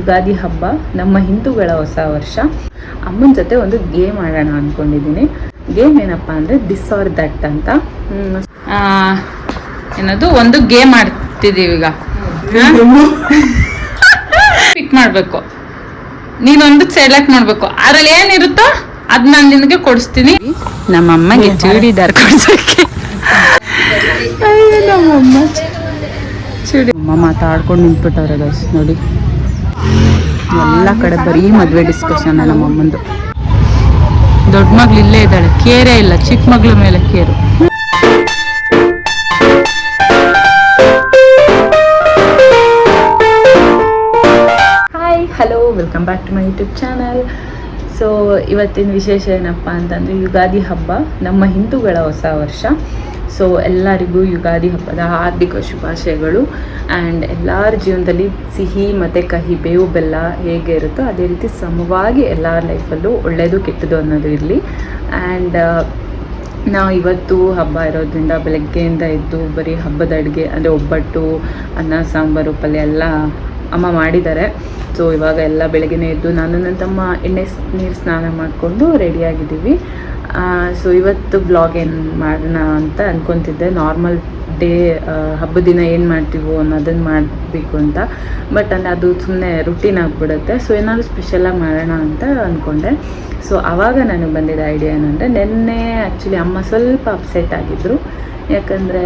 ಯುಗಾದಿ ಹಬ್ಬ ನಮ್ಮ ಹಿಂದೂಗಳ ಹೊಸ ವರ್ಷ. ಅಮ್ಮನ ಜೊತೆ ಒಂದು ಗೇಮ್ ಆಡೋಣ ಅಂದ್ಕೊಂಡಿದ್ದೀನಿ. ಗೇಮ್ ಏನಪ್ಪ ಅಂದರೆ ದಿಸ್ ಆರ್ ದಟ್ ಅಂತ. ಏನದು ಒಂದು ಗೇಮ್ ಆಡ್ತಿದ್ದೀವಿ ಈಗ. ಪಿಕ್ ಮಾಡಬೇಕು, ನೀನೊಂದು ಸೆಲೆಕ್ಟ್ ಮಾಡಬೇಕು, ಅದ್ರಲ್ಲಿ ಏನಿರುತ್ತೋ ಅದು ನಾನು ನಿನಗೆ ಕೊಡಿಸ್ತೀನಿ. ನಮ್ಮಮ್ಮಗೆ ಚೂಡಿದಾರ್ ಕೊಡ್ಸೋಕ್ಕೆ ನಮ್ಮಮ್ಮ ಅಮ್ಮ ಮಾತಾಡ್ಕೊಂಡು ನಿಂತ್ಬಿಟ್ಟವ್ರೆ ಗೈಸ್. ನೋಡಿ ಎಲ್ಲ ಕಡೆ ಬರೀ ಮದುವೆ ಡಿಸ್ಕಷನ್ ನಮ್ಮಮ್ಮಂದು. ದೊಡ್ಡ ಮಗಳು ಇಲ್ಲೇ ಇದ್ದಾಳೆ, ಕೇರೇ ಇಲ್ಲ, ಚಿಕ್ಕ ಮಗಳ ಮೇಲೆ care. Hi, hello, welcome back to my YouTube channel. So ಇವತ್ತಿನ ವಿಶೇಷ ಏನಪ್ಪ ಅಂತಂದರೆ ಯುಗಾದಿ ಹಬ್ಬ ನಮ್ಮ ಹಿಂದೂಗಳ ಹೊಸ ವರ್ಷ. ಸೊ ಎಲ್ಲರಿಗೂ ಯುಗಾದಿ ಹಬ್ಬದ ಹಾರ್ದಿಕ ಶುಭಾಶಯಗಳು. ಆ್ಯಂಡ್ ಎಲ್ಲರ ಜೀವನದಲ್ಲಿ ಸಿಹಿ ಮತ್ತು ಕಹಿ, ಬೇವು ಬೆಲ್ಲ ಹೇಗೆ ಇರುತ್ತೋ ಅದೇ ರೀತಿ ಸಮವಾಗಿ ಎಲ್ಲರ ಲೈಫಲ್ಲೂ ಒಳ್ಳೆಯದು ಕೆಟ್ಟದ್ದು ಅನ್ನೋದು ಇರಲಿ. ಆ್ಯಂಡ್ ನಾವು ಇವತ್ತು ಹಬ್ಬ ಇರೋದ್ರಿಂದ ಬೆಳಗ್ಗೆಯಿಂದ ಎದ್ದು ಬರೀ ಹಬ್ಬದ ಅಡುಗೆ ಅಂದರೆ ಒಬ್ಬಟ್ಟು, ಅನ್ನ, ಸಾಂಬಾರು, ಪಲ್ಯ ಎಲ್ಲ ಅಮ್ಮ ಮಾಡಿದ್ದಾರೆ. ಸೊ ಇವಾಗ ಎಲ್ಲ ಬೆಳಗ್ಗೆನೇ ಎದ್ದು ನಾನು ನನ್ನ ತಮ್ಮ ನೀರು ಸ್ನಾನ ಮಾಡಿಕೊಂಡು ರೆಡಿಯಾಗಿದ್ದೀವಿ. ಸೊ ಇವತ್ತು ವ್ಲಾಗ್ ಏನು ಮಾಡೋಣ ಅಂತ ಅಂದ್ಕೊತಿದ್ದೆ. ನಾರ್ಮಲ್ ಡೇ ಹಬ್ಬದ ದಿನ ಏನು ಮಾಡ್ತೀವೋ ಅನ್ನೋದನ್ನು ಮಾಡಬೇಕು ಅಂತ. ಬಟ್ ಅಂದರೆ ಅದು ಸುಮ್ಮನೆ ರುಟೀನ್ ಆಗಿಬಿಡುತ್ತೆ. ಸೊ ಏನಾದರೂ ಸ್ಪೆಷಲಾಗಿ ಮಾಡೋಣ ಅಂತ ಅಂದ್ಕೊಂಡೆ. ಸೊ ಆವಾಗ ನನಗೆ ಬಂದಿದ್ದ ಐಡಿಯಾ ಏನಂದರೆ, ನಿನ್ನೆ ಆ್ಯಕ್ಚುಲಿ ಅಮ್ಮ ಸ್ವಲ್ಪ ಅಪ್ಸೆಟ್ ಆಗಿದ್ದರು. ಯಾಕಂದರೆ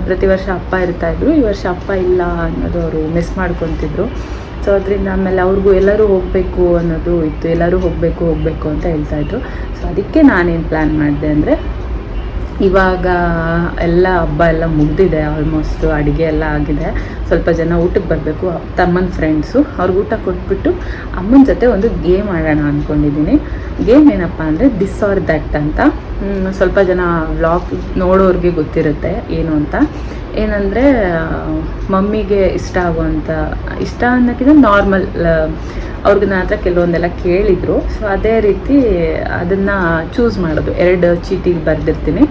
ಪ್ರತಿ ವರ್ಷ ಅಪ್ಪ ಇರ್ತಾಯಿದ್ರು, ಈ ವರ್ಷ ಅಪ್ಪ ಇಲ್ಲ ಅನ್ನೋದು ಅವರು ಮಿಸ್ ಮಾಡ್ಕೊತಿದ್ರು. ಸೊ ಅದರಿಂದ ಆಮೇಲೆ ಅವ್ರಿಗೂ ಎಲ್ಲರೂ ಹೋಗಬೇಕು ಅನ್ನೋದು ಇತ್ತು, ಎಲ್ಲರೂ ಹೋಗಬೇಕು ಅಂತ ಹೇಳ್ತಾಯಿದ್ರು. ಸೊ ಅದಕ್ಕೆ ನಾನೇನು ಪ್ಲ್ಯಾನ್ ಮಾಡಿದೆ ಅಂದರೆ, ಇವಾಗ ಎಲ್ಲ ಹಬ್ಬ ಎಲ್ಲ ಮುಗಿದಿದೆ, ಆಲ್ಮೋಸ್ಟು ಅಡುಗೆ ಎಲ್ಲ ಆಗಿದೆ. ಸ್ವಲ್ಪ ಜನ ಊಟಕ್ಕೆ ಬರಬೇಕು, ತಮ್ಮನ ಫ್ರೆಂಡ್ಸು, ಅವ್ರಿಗೆ ಊಟ ಕೊಟ್ಬಿಟ್ಟು ಅಮ್ಮನ ಜೊತೆ ಒಂದು ಗೇಮ್ ಆಡೋಣ ಅಂದ್ಕೊಂಡಿದ್ದೀನಿ. ಗೇಮ್ ಏನಪ್ಪ ಅಂದರೆ ದಿಸ್ ಆರ್ ದಟ್ ಅಂತ. ಸ್ವಲ್ಪ ಜನ ವ್ಲಾಗ್ ನೋಡೋರಿಗೆ ಗೊತ್ತಿರುತ್ತೆ ಏನು ಅಂತ. ಏನಂದರೆ ಮಮ್ಮಿಗೆ ಇಷ್ಟ ಅನ್ನೋಕ್ಕಿಂತ ನಾರ್ಮಲ್ ಅವ್ರಿಗೆ ನನ್ನ ಹತ್ರ ಕೆಲವೊಂದೆಲ್ಲ ಕೇಳಿದರು. ಸೊ ಅದೇ ರೀತಿ ಅದನ್ನು ಚೂಸ್ ಮಾಡೋದು. 2 ಚೀಟಿಗೆ ಬರೆದಿರ್ತೀನಿ,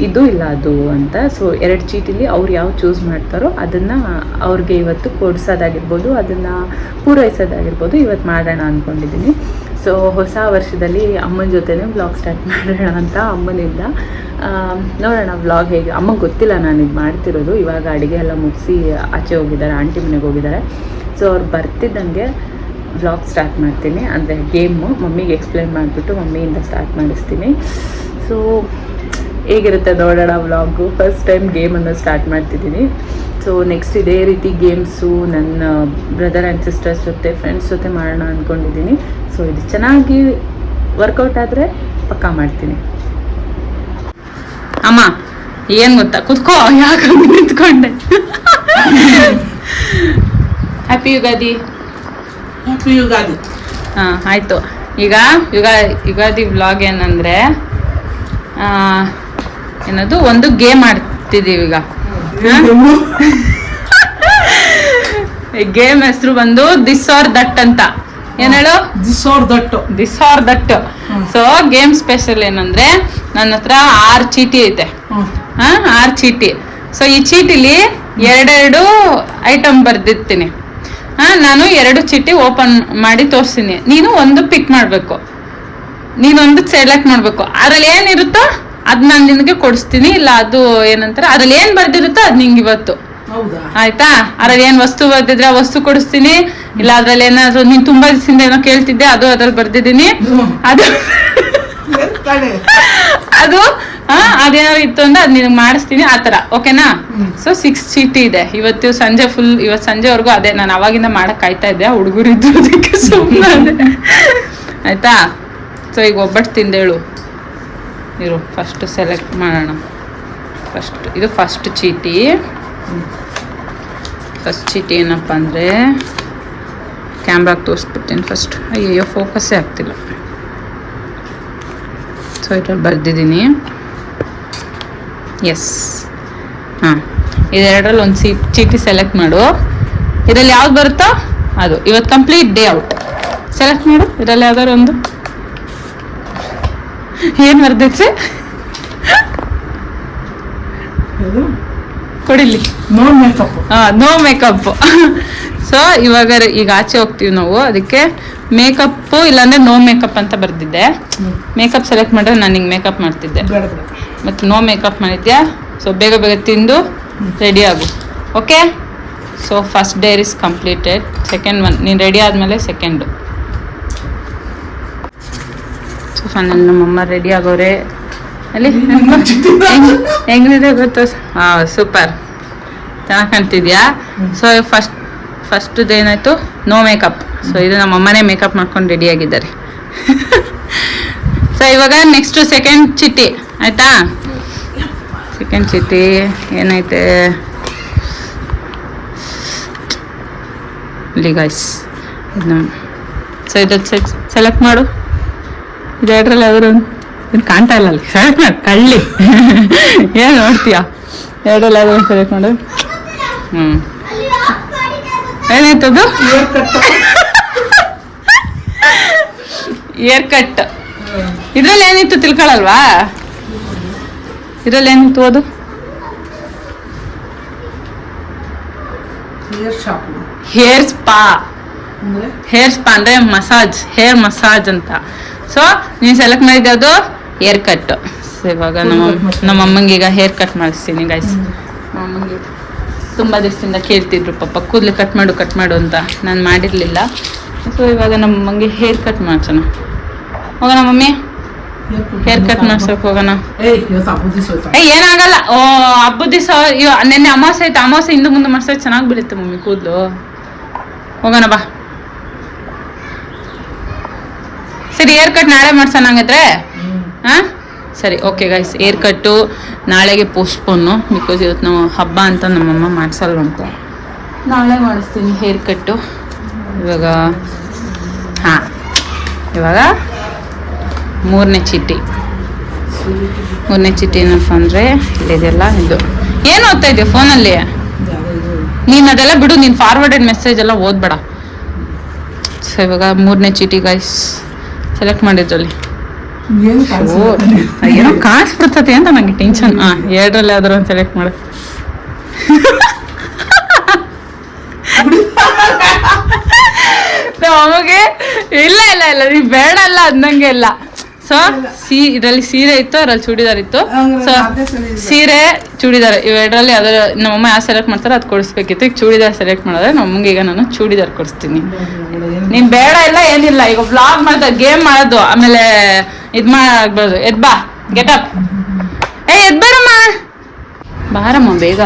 ಇದು ಇಲ್ಲ ಅದು ಅಂತ. ಸೊ 2 ಚೀಟಿಲಿ ಅವ್ರು ಯಾವ ಚೂಸ್ ಮಾಡ್ತಾರೋ ಅದನ್ನು ಅವ್ರಿಗೆ ಇವತ್ತು ಕೊಡಿಸೋದಾಗಿರ್ಬೋದು, ಅದನ್ನು ಪೂರೈಸೋದಾಗಿರ್ಬೋದು ಇವತ್ತು ಮಾಡೋಣ ಅಂದ್ಕೊಂಡಿದ್ದೀನಿ. ಸೊ ಹೊಸ ವರ್ಷದಲ್ಲಿ ಅಮ್ಮನ ಜೊತೆನೇ ವ್ಲಾಗ್ ಸ್ಟಾರ್ಟ್ ಮಾಡೋಣ ಅಂತ ಅಮ್ಮನಿಂದ. ನೋಡೋಣ ವ್ಲಾಗ್ ಹೇಗೆ. ಅಮ್ಮಂಗೆ ಗೊತ್ತಿಲ್ಲ ನಾನು ಇದು ಮಾಡ್ತಿರೋದು. ಇವಾಗ ಅಡುಗೆ ಎಲ್ಲ ಮುಗಿಸಿ ಆಚೆ ಹೋಗಿದ್ದಾರೆ, ಆಂಟಿ ಮನೆಗೆ ಹೋಗಿದ್ದಾರೆ. ಸೊ ಅವ್ರು ಬರ್ತಿದ್ದಂಗೆ ವ್ಲಾಗ್ ಸ್ಟಾರ್ಟ್ ಮಾಡ್ತೀನಿ. ಅಂದರೆ ಗೇಮು ಮಮ್ಮಿಗೆ ಎಕ್ಸ್ಪ್ಲೇನ್ ಮಾಡಿಬಿಟ್ಟು ಮಮ್ಮಿಯಿಂದ ಸ್ಟಾರ್ಟ್ ಮಾಡಿಸ್ತೀನಿ. ಸೊ ಹೇಗಿರುತ್ತೆ ನೋಡೋಣ ವ್ಲಾಗು. ಫಸ್ಟ್ ಟೈಮ್ ಗೇಮನ್ನು ಸ್ಟಾರ್ಟ್ ಮಾಡ್ತಿದ್ದೀನಿ. ಸೊ ನೆಕ್ಸ್ಟ್ ಇದೇ ರೀತಿ ಗೇಮ್ಸು ನನ್ನ ಬ್ರದರ್ ಆ್ಯಂಡ್ ಸಿಸ್ಟರ್ಸ್ ಜೊತೆ, ಫ್ರೆಂಡ್ಸ್ ಜೊತೆ ಮಾಡೋಣ ಅಂದ್ಕೊಂಡಿದ್ದೀನಿ. ಸೊ ಇದು ಚೆನ್ನಾಗಿ ವರ್ಕೌಟ್ ಆದರೆ ಪಕ್ಕಾ ಮಾಡ್ತೀನಿ. ಅಮ್ಮ ಏನು ಗೊತ್ತಾ, ಕುತ್ಕೋ, ಯಾಕೆ ನಿಂತ್ಕೊಂಡೆ. ಹ್ಯಾಪಿ ಯುಗಾದಿ. ಹ್ಯಾಪಿ ಯುಗಾದಿ. ಹಾಂ ಆಯಿತು. ಈಗ ಯುಗಾದಿ ವ್ಲಾಗ್ ಏನಂದರೆ, ಏನದು ಒಂದು ಗೇಮ್ ಆಡ್ತಿದ್ದೀವಿ ಈಗ. ಗೇಮ್ ಹೆಸರು ಬಂದು ದಿಸ್ ಆರ್ ದಟ್ ಅಂತ. ಏನ್ ಹೇಳು? This R that. So game special ಏನಂದ್ರೆ, ನನ್ನ ಹತ್ರ 6 ಚೀಟಿ ಐತೆ. 6 ಚೀಟಿ. ಸೊ ಈ ಚೀಟಿಲಿ 2 ಐಟಮ್ ಬರ್ದಿರ್ತೀನಿ. ನಾನು 2 ಚೀಟಿ ಓಪನ್ ಮಾಡಿ ತೋರಿಸ್ತೀನಿ. ನೀನು ಒಂದು ಪಿಕ್ ಮಾಡಬೇಕು, ನೀನೊಂದು ಸೆಲೆಕ್ಟ್ ಮಾಡಬೇಕು. ಅದ್ರಲ್ಲಿ ಏನಿರುತ್ತೋ ಅದು ನಾನು ನಿನಗೆ ಕೊಡಿಸ್ತೀನಿ. ಇಲ್ಲ ಅದು ಏನಂತಾರೆ, ಅದ್ರಲ್ಲಿ ಏನು ಬರ್ದಿರುತ್ತೋ ಅದು ನಿಂಗೆ ಇವತ್ತು. ಆಯ್ತಾ? ಅದ್ರಲ್ಲಿ ಏನು ವಸ್ತು ಬರ್ದಿದ್ರೆ ಆ ವಸ್ತು ಕೊಡಿಸ್ತೀನಿ. ಇಲ್ಲ ಅದ್ರಲ್ಲಿ ಏನಾದ್ರು ನೀನು ತುಂಬಾ ದಿವಸದಿಂದ ಏನೋ ಕೇಳ್ತಿದ್ದೆ, ಅದು ಅದ್ರಲ್ಲಿ ಬರ್ದಿದ್ದೀನಿ. ಅದು ಅದೇನಾದ್ರು ಇತ್ತು ಅಂದ್ರೆ ಅದು ನಿನಗೆ ಮಾಡಿಸ್ತೀನಿ, ಆ ಥರ. ಓಕೆನಾ? ಸೊ 6 ಚೀಟಿ ಇದೆ. ಇವತ್ತು ಸಂಜೆವರೆಗೂ ಅದೇ ನಾನು ಅವಾಗಿಂದ ಮಾಡಕ್ ಕಾಯ್ತಾ ಇದ್ದೆ. ಹುಡುಗರು ಇದ್ದೋದಕ್ಕೆ ಸುಮ್ಮನೆ. ಆಯ್ತಾ? ಸೊ ಈಗ ಒಬ್ಬಟ್ಟು ತಿಂದೇಳು ಇರು. ಫಸ್ಟ್ ಸೆಲೆಕ್ಟ್ ಮಾಡೋಣ. ಇದು ಫಸ್ಟ್ ಚೀಟಿ. ಫಸ್ಟ್ ಚೀಟಿ ಏನಪ್ಪ ಅಂದರೆ, ಕ್ಯಾಮ್ರಾಗೆ ತೋರಿಸ್ಬಿಡ್ತೀನಿ ಫಸ್ಟ್. ಅಯ್ಯೋ ಫೋಕಸ್ಸೇ ಆಗ್ತಿಲ್ಲ. ಸೊ ಇದ್ರಲ್ಲಿ ಬರ್ದಿದ್ದೀನಿ. ಎಸ್. ಹಾಂ, ಇದೆರಡರಲ್ಲಿ ಒಂದು ಚೀಟಿ ಸೆಲೆಕ್ಟ್ ಮಾಡು. ಇದರಲ್ಲಿ ಯಾವ್ದು ಬರುತ್ತೋ ಅದು. ಇವತ್ತು ಕಂಪ್ಲೀಟ್ ಡೇ ಔಟ್. ಸೆಲೆಕ್ಟ್ ಮಾಡು, ಇದರಲ್ಲಿ ಯಾವ್ದಾದ್ರು ಒಂದು. ಏನು ಬರ್ದೈತೆ? ಕೊಡಿಲಿ. No makeup. No makeup. So ಇವಾಗ ಈಗ ಆಚೆ ಹೋಗ್ತೀವಿ ನಾವು, ಅದಕ್ಕೆ ಮೇಕಪ್ಪು ಇಲ್ಲಾಂದ್ರೆ ನೋ ಮೇಕಪ್ ಅಂತ ಬರ್ದಿದ್ದೆ. ಮೇಕಪ್ ಸೆಲೆಕ್ಟ್ ಮಾಡಿದ್ರೆ ನಾನು ಹಿಂಗೆ ಮೇಕಪ್ ಮಾಡ್ತಿದ್ದೆ, ಮತ್ತು ನೋ ಮೇಕಪ್ ಮಾಡಿದ್ಯಾ. ಸೊ ಬೇಗ ಬೇಗ ತಿಂದು ರೆಡಿ ಆಗು, okay. So first Deere is completed, second one ನೀನು ರೆಡಿ ಆದಮೇಲೆ ಸೆಕೆಂಡು. ಸೊ ಫೈನಲ್ ನಮ್ಮಮ್ಮ ರೆಡಿ ಆಗೋರೆ. ಅಲ್ಲಿ ಹೆಂಗಿದೆ ಗೊತ್ತು? ಹಾಂ ಸೂಪರ್, ಚೆನ್ನಾಗಿ ಕಾಣ್ತಿದ್ಯಾ. ಸೊ ಫಸ್ಟ್ದು ಏನಾಯಿತು, ನೋ ಮೇಕಪ್. ಸೊ ಇದು ನಮ್ಮಮ್ಮನೇ ಮೇಕಪ್ ಮಾಡ್ಕೊಂಡು ರೆಡಿ ಆಗಿದ್ದಾರೆ. ಸೊ ಇವಾಗ ನೆಕ್ಸ್ಟು ಸೆಕೆಂಡ್ ಚಿಟ್ಟಿ ಆಯಿತಾ. ಸೆಕೆಂಡ್ ಚಿಟ್ಟಿ ಏನೈತೆ ಇಲ್ಲಿ ಗೈಸ್, ಇದು ಸೊ ಇದ್ರಲ್ಲಿ ಸೆಲೆಕ್ಟ್ ಮಾಡು. ಇದು ಎರಡರಲ್ಲಿ ಯಾವ್ದಾರು ಇದು ಕಾಣ್ತಾ ಇಲ್ಲ ಅಲ್ಲಿ, ಸೆಲೆಕ್ಟ್ ಮಾಡಿ ಕಳ್ಳಿ. ಏನು ನೋಡ್ತೀಯಾ? ಎರಡರಲ್ಲಿ ಯಾವ್ದಾರು ಸೆಲೆಕ್ಟ್ ಮಾಡು. ಏನಾಯ್ತದು? Air cut. ಇದ್ರಲ್ಲಿ ಏನಿತ್ತು ತಿಳ್ಕೊಳಲ್ವಾ? ಇದ್ರಲ್ಲಿ ಏನಿತ್ತು ಅದು? Hair spa. ಹೇರ್ ಸ್ಪಾ ಅಂದ್ರೆ ಮಸಾಜ್, ಹೇರ್ ಮಸಾಜ್ ಅಂತ. ಸೊ ನೀನು ಸೆಲೆಕ್ಟ್ ಮಾಡಿದ್ದೆ ಅದು ಹೇರ್ ಕಟ್. ಸೊ ಇವಾಗ ನಮ್ಮಮ್ಮಂಗೆ ಈಗ ಹೇರ್ ಕಟ್ ಮಾಡಿಸ್ತೀನಿ ಗೈಸ್. ನಮ್ಮಮ್ಮಂಗೆ ತುಂಬ ದಿವಸದಿಂದ ಕೇಳ್ತಿದ್ರು ಪಾಪ, ಕೂದಲು ಕಟ್ ಮಾಡು ಅಂತ. ನಾನು ಮಾಡಿರಲಿಲ್ಲ. ಸೊ ಇವಾಗ ನಮ್ಮಮ್ಮಂಗೆ ಹೇರ್ ಕಟ್ ಮಾಡ್ಸೋಣ. ಹೋಗೋಣ ಮಮ್ಮಿ, ಹೇರ್ ಕಟ್ ಮಾಡ್ಸೋಕೆ ಹೋಗೋಣ. ಏನಾಗಲ್ಲ. ಓ ಹಬ್ಬದ ದಿವಸ ನೆನ್ನೆ ಅಮಾವಾಸ್ಯೆ ಆಯ್ತು, ಅಮಾವಾಸ್ಯೆ ಹಿಂದೆ ಮುಂದೆ ಮಾಡ್ಸೋಕೆ ಚೆನ್ನಾಗಿ ಬೀಳುತ್ತೆ ಮಮ್ಮಿ ಕೂದಲು. ಹೋಗೋಣ ಬಾ. ಸರಿ ಹೇರ್ ಕಟ್ ನಾಳೆ ಮಾಡ್ಸೋಣ ಹಂಗಾದ್ರೆ. ಹಾಂ ಸರಿ, ಓಕೆ ಗೈಸ್. ಹೇರ್ ಕಟ್ಟು ನಾಳೆಗೆ ಪೋಸ್ಟ್ಪೋನು, ಬಿಕಾಸ್ ಇವತ್ತು ನಾವು ಹಬ್ಬ ಅಂತ ನಮ್ಮಮ್ಮ ಮಾಡಿಸಲ್ವಂತ. ನಾಳೆ ಮಾಡಿಸ್ತೀನಿ ಹೇರ್ ಕಟ್ಟು. ಇವಾಗ ಮೂರನೇ ಚೀಟಿ ಏನಪ್ಪ ಅಂದರೆ ಇಲ್ಲಿದೆಲ್ಲ. ಇದು ಏನು ಓದ್ತಾ ಇದೆಯಾ ಫೋನಲ್ಲಿ? ನೀನು ಅದೆಲ್ಲ ಬಿಡು, ನೀನು ಫಾರ್ವರ್ಡೆಡ್ ಮೆಸೇಜ್ ಎಲ್ಲ ಓದ್ಬೇಡ. ಸೊ ಇವಾಗ ಮೂರನೇ ಚೀಟಿ ಗೈಸ್ ಸೆಲೆಕ್ಟ್ ಮಾಡಿದ್ರಲ್ಲಿ. ಏನೋ ಕಾಣಿಸ್ಬಿಡ್ತದೆ ಅಂತ ನಂಗೆ ಟೆನ್ಷನ್. ಎರಡರಲ್ಲಿ ಯಾವ್ದಾರು ಒಂದು ಸೆಲೆಕ್ಟ್ ಮಾಡು. ನಮಗೆ ಇಲ್ಲ ನೀವು ಬೇಡ ಅಲ್ಲ ಅಂದಂಗೆ ಇಲ್ಲ. ಸೊ ಇದರಲ್ಲಿ ಸೀರೆ ಇತ್ತು, ಅದ್ರಲ್ಲಿ ಚೂಡಿದಾರ್ ಇತ್ತು. ಸೊ ಸೀರೆ ಚೂಡಿದಾರ್ ಇವೆರಡರಲ್ಲಿ ಯಾವ್ದಾರು ನಮ್ಮಮ್ಮ ಯಾವ ಸೆಲೆಕ್ಟ್ ಮಾಡ್ತಾರೆ ಅದು ಕೊಡಿಸ್ಬೇಕಿತ್ತು. ಈಗ ಚೂಡಿದಾರ್ ಸೆಲೆಕ್ಟ್ ಮಾಡಿದ್ರೆ ನಮ್ಮಂಗೆ ಈಗ ನಾನು ಚೂಡಿದಾರ್ ಕೊಡಿಸ್ತೀನಿ. ನೀನ್ ಬೇಡ ಇಲ್ಲ ಏನಿಲ್ಲ. ಈಗ ವ್ಲಾಗ್ ಮಾಡ್ತಾರೆ, ಗೇಮ್ ಮಾಡೋದು, ಆಮೇಲೆ ಇದ್ ಮಾಡ್ಬೋದು. ಎದ್ಬಾ, ಗೆಟಪ್. ಎದ್ಬೇಡಮ್ಮ, ಬಾರಮ್ಮ ಬೇಗ.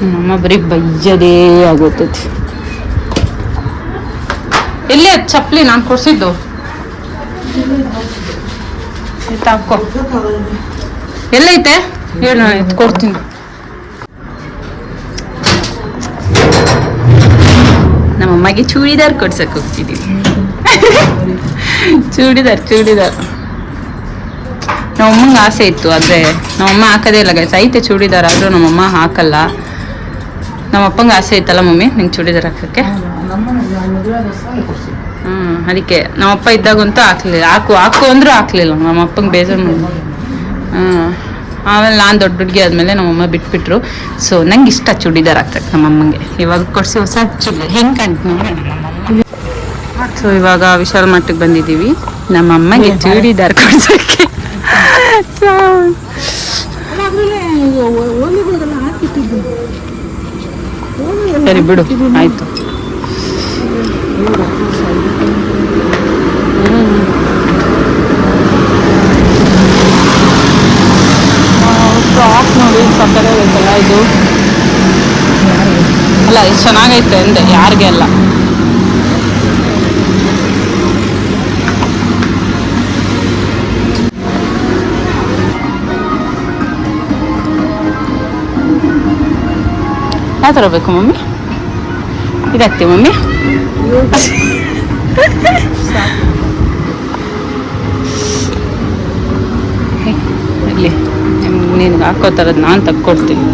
ನಮ್ಮಮ್ಮ ಬರೀ ಬೈಯದೇ ಆಗೋತೈತಿ. ಎಲ್ಲಿ ಅದು ಚಪ್ಪಲಿ ನಾನು ಕೊಡ್ಸಿದ್ದು? ಹಾಕೋ. ಎಲ್ಲೈತೆ ಹೇಳು, ನಾನು ಎತ್ಕೊಡ್ತೀನಿ. ನಮ್ಮಮ್ಮಗೆ ಚೂಡಿದಾರ್ ಕೊಡ್ಸಕ್ ಹೋಗ್ತಿದ್ದೀವಿ. ಚೂಡಿದಾರ್ ನಮ್ಮಮ್ಮಂಗೆ ಆಸೆ ಇತ್ತು, ಆದರೆ ನಮ್ಮಮ್ಮ ಹಾಕೋದೇ ಇಲ್ಲ ಗೈಸ್. ಐತೆ ಚೂಡಿದಾರ್, ಆದರೂ ನಮ್ಮಮ್ಮ ಹಾಕಲ್ಲ. ನಮ್ಮಪ್ಪಂಗೆ ಆಸೆ ಇತ್ತಲ್ಲ ಮಮ್ಮಿ ನಿಂಗೆ ಚೂಡಿದಾರ್ ಹಾಕೋಕ್ಕೆ. ಅದಕ್ಕೆ ನಮ್ಮಪ್ಪ ಇದ್ದಾಗಂತೂ ಹಾಕ್ಲಿಲ್ಲ. ಹಾಕು ಅಂದ್ರೂ ಹಾಕ್ಲಿಲ್ಲ. ನಮ್ಮಪ್ಪಂಗೆ ಬೇಜಾರು ಮಾಡಿ. ಆಮೇಲೆ ನಾನು ದೊಡ್ಡ ಹುಡುಗಿ ಆದಮೇಲೆ ನಮ್ಮಮ್ಮ ಬಿಟ್ಬಿಟ್ರು. ಸೊ ನಂಗೆ ಇಷ್ಟ ಚೂಡಿದಾರ್ ಹಾಕ್ತಕ್ಕೆ ನಮ್ಮಮ್ಮಂಗೆ. ಇವಾಗ ಕೊಡಿಸಿ ಹೊಸ ಚೂಡಿದಾರ್ ಹೆಂಗೆ ಕಾಣ್ತೀನಿ. ಸೊ ಇವಾಗ ವಿಶಾಲ್ ಮಟ್ಟಿಗೆ ಬಂದಿದ್ದೀವಿ ನಮ್ಮಮ್ಮಗೆ ಚೂಡಿದಾರ್ ಕೊಡ್ಸೋಕ್ಕೆ. ಸರಿ ಬಿಡು, ಆಯಿತು. ಫ್ರಾಕ್ ನೋಡಿ ಸಕ್ಕತ್ತಾಗೈತಲ್ಲ ಇದು. ಅಲ್ಲ ಇದು ಚೆನ್ನಾಗೈತೆ ಅಂದೆ, ಯಾರಿಗೆ ಅಲ್ಲ. ಯಾವ ಥರ ಬೇಕು ಮಮ್ಮಿ? ಇದಾಗ್ತೀವಿ ಮಮ್ಮಿ. ಇರಲಿ, ನಿನ್ಗೆ ಹಾಕೋ ಥರದ್ದು ನಾನು ತಕ್ಕೊಡ್ತೀನಿ.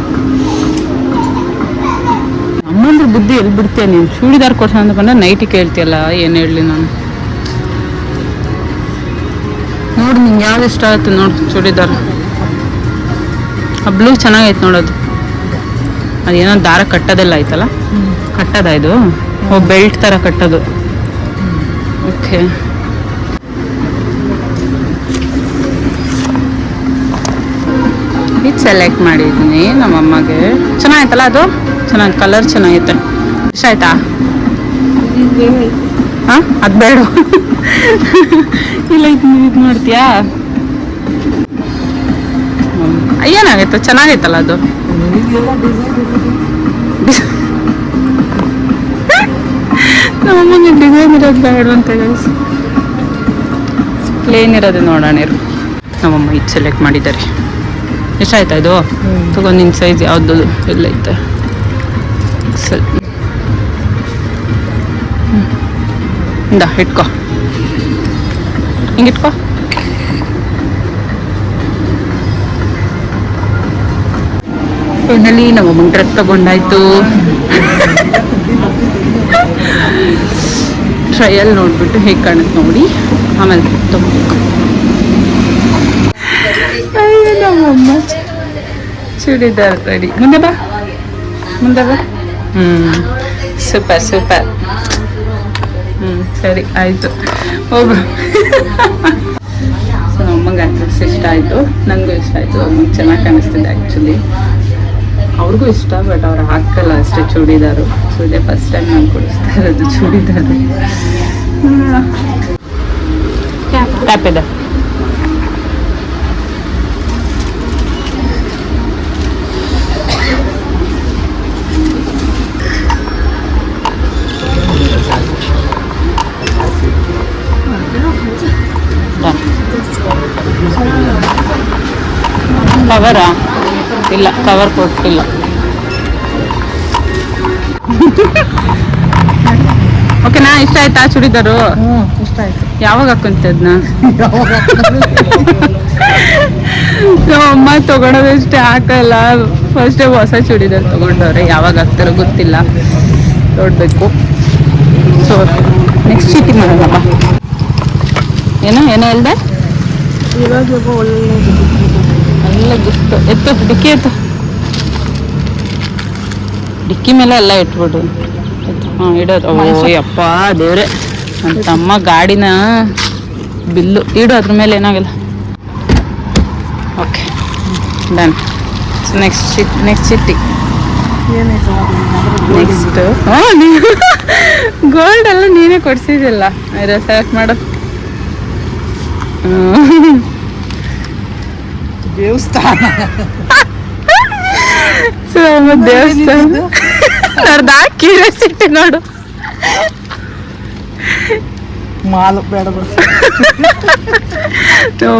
ಅಮ್ಮಂದ್ರೆ ಬುದ್ಧಿ ಎಲ್ಲಿ ಬಿಡ್ತೀಯ ನೀನು? ಚೂಡಿದಾರ್ ಕೊಡ್ಸ ಅಂದ್ಕೊಂಡ್ರೆ ನೈಟಿ ಕೇಳ್ತೀಯಲ್ಲ, ಏನು ಹೇಳಲಿ ನಾನು. ನೋಡು ನಿಂಗೆ ಯಾವ್ದು ಇಷ್ಟ ಆಗುತ್ತೆ ನೋಡು ಚೂಡಿದಾರ್. ಆ ಬ್ಲೂ ಚೆನ್ನಾಗೈತೆ ನೋಡೋದು. ಅದೇನೋ ದಾರ ಕಟ್ಟೋದೆಲ್ಲ ಐತಲ್ಲ, ಕಟ್ಟೋದ ಇದು? ಓ, ಬೆಲ್ಟ್ ಥರ ಕಟ್ಟೋದು. ಓಕೆ. ಇದು ಸೆಲೆಕ್ಟ್ ಮಾಡಿದ್ದೀನಿ ನಮ್ಮಮ್ಮಗೆ. ಚೆನ್ನಾಗೈತಲ್ಲ ಅದು? ಚೆನ್ನಾಗಿ ಕಲರ್ ಚೆನ್ನಾಗೈತೆ. ಇಷ್ಟ ಆಯ್ತಾ? ಹಾಂ, ಅದು ಬೇಡ. ಇಲ್ಲ, ಇದು ಮಾಡ್ತೀಯಾ? ಏನಾಗೈತೆ? ಚೆನ್ನಾಗೈತಲ್ಲ ಅದು? ನಮ್ಮಮ್ಮಗೆ ಡಿಸೈನ್ ಇರೋದು ಬೇಡ ಅಂತ ಗೈಸ್, ಪ್ಲೇನ್ ಇರೋದು ನೋಡೋಣ ಇರು. ನಮ್ಮಮ್ಮ ಇದು ಸೆಲೆಕ್ಟ್ ಮಾಡಿದ್ದಾರೆ. ಎಷ್ಟು ಆಯ್ತಾ ಇದು? ತಗೊಂಡು ನಿನ್ನ ಸೈಜ್ ಯಾವುದು ಎಲ್ಲ ಐತೆ? ಎಕ್ಸೆಲ್. ಇಂದ ಇಟ್ಕೋ, ಹಿಂಗಿಟ್ಕೋ. ಫೈನಲಿ ನಮ್ಮಮ್ಮನ ಡ್ರೆಸ್ ತಗೊಂಡಾಯ್ತು. ಟ್ರಯಲ್ ನೋಡ್ಬಿಟ್ಟು ಹೇಗೆ ಕಾಣುತ್ತೆ ನೋಡಿ ಆಮೇಲೆ ತಗೋಬೇಕು. ನಮ್ಮಮ್ಮ ಚೂಡಿದಾರ್ ರೆಡಿ. ಮುಂದೆ ಬಾ, ಮುಂದೆ ಬಾ. Super super. ಸರಿ ಆಯಿತು, ಹೋಗು. ಸೊ ನಮ್ಮಮ್ಮಂಗೆ ಡ್ರೆಸ್ ಇಷ್ಟ ಆಯಿತು, ನನಗೂ ಇಷ್ಟ ಆಯಿತು. ಅಮ್ಮಗೆ ಚೆನ್ನಾಗಿ ಕಾಣಿಸ್ತಿದೆ ಆ್ಯಕ್ಚುಲಿ. ಅವ್ರಿಗೂ ಇಷ್ಟ, ಬಟ್ ಅವ್ರು ಹಾಕಲ್ಲ ಅಷ್ಟೇ ಚೂಡಿದಾರು. ಸೊ ಇದೇ ಫಸ್ಟ್ ಟೈಮ್ ನಾನು ಕೊಡಿಸ್ತಾ ಇರೋದು ಚೂಡಿದಾರು. ಟ್ಯಾಪ್ ಇದೆ. ಕವರಾ? ಇಲ್ಲ, ಕವರ್ ಕೊಟ್ಟಿಲ್ಲ. ಓಕೆನಾ? ಇಷ್ಟ ಆಯ್ತಾ ಚೂಡಿದಾರು? ಇಷ್ಟ ಆಯ್ತು. ಯಾವಾಗ ಹಾಕೊಂತದ್ನ? ಅಮ್ಮ ತಗೊಳೋದಷ್ಟೇ ಹಾಕಲ್ಲ. ಫಸ್ಟ್ ಟೈಮ್ ಹೊಸ ಚೂಡಿದಾರ್ ತಗೊಂಡವ್ರೆ, ಯಾವಾಗ ಹಾಕ್ತಾರೋ ಗೊತ್ತಿಲ್ಲ, ನೋಡ್ಬೇಕು. ಸೊ ನೆಕ್ಸ್ಟ್ ಚೀಟಿ ಮಾಡೋಣಪ್ಪ. ಏನೋ ಹೇಳ್ದೆ? ಇವಾಗ ಒಳ್ಳೆ ಗಿಫ್ಟ್ ಎತ್ತು, ಡಿಕ್ಕಿ ಎತ್ತು. ಡಿಕ್ಕಿ ಮೇಲೆ ಎಲ್ಲ ಇಟ್ಬಿಡು. ಹಾಂ, ಇಡೋದು. ಓ ಯಪ್ಪ ದೇವ್ರೆ, ನನ್ನ ತಮ್ಮ ಗಾಡಿನ ಬಿಲ್ಲು ಇಡು, ಅದ್ರ ಮೇಲೆ ಏನಾಗಲ್ಲ. Okay, done. ನೆಕ್ಸ್ಟ್ ಚಿಟ್ಟಿ. ನೆಕ್ಸ್ಟ್ ನೀವು ಗೋಲ್ಡ್ ಎಲ್ಲ ನೀನೇ ಕೊಡ್ಸಿದಿಲ್ಲ. ಇದು ಸೆಲೆಕ್ಟ್ ಮಾಡು. ದೇವಸ್ಥಾನ. ಸೊ ದೇವಸ್ಥಾನ ನೋಡ್ದ, ಕ್ಯೂರಿಯಾಸಿಟಿ ನೋಡು. ಮಾಲ್ ಬೇಡ.